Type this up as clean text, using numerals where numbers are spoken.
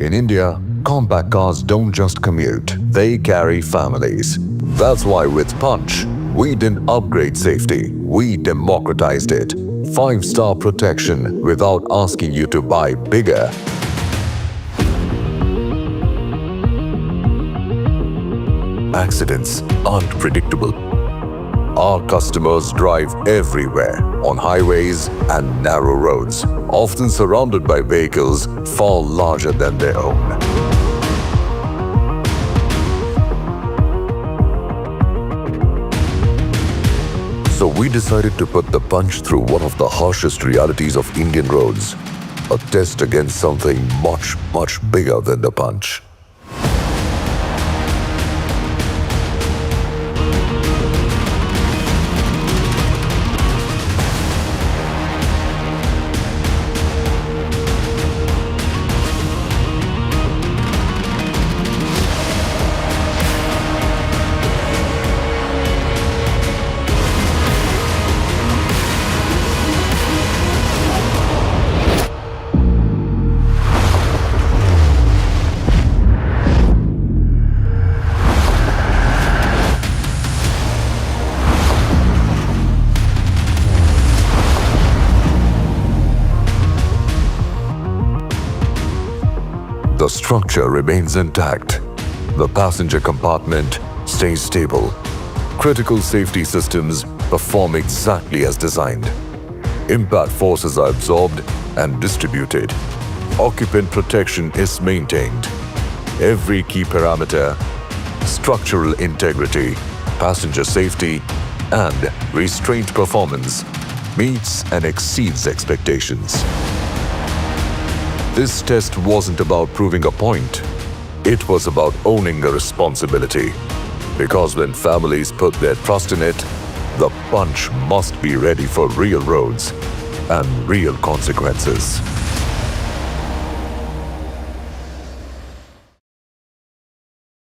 In India, compact cars don't just commute, they carry families. That's why with Punch, we didn't upgrade safety, we democratized it. 5-star protection without asking you to buy bigger. Accidents aren't predictable. Our customers drive everywhere, on highways and narrow roads, often surrounded by vehicles far larger than their own. So we decided to put the Punch through one of the harshest realities of Indian roads, a test against something much, much bigger than the Punch. The structure remains intact. The passenger compartment stays stable. Critical safety systems perform exactly as designed. Impact forces are absorbed and distributed. Occupant protection is maintained. Every key parameter, structural integrity, passenger safety, and restraint performance meets and exceeds expectations. This test wasn't about proving a point. It was about owning a responsibility. Because when families put their trust in it, the Punch must be ready for real roads and real consequences.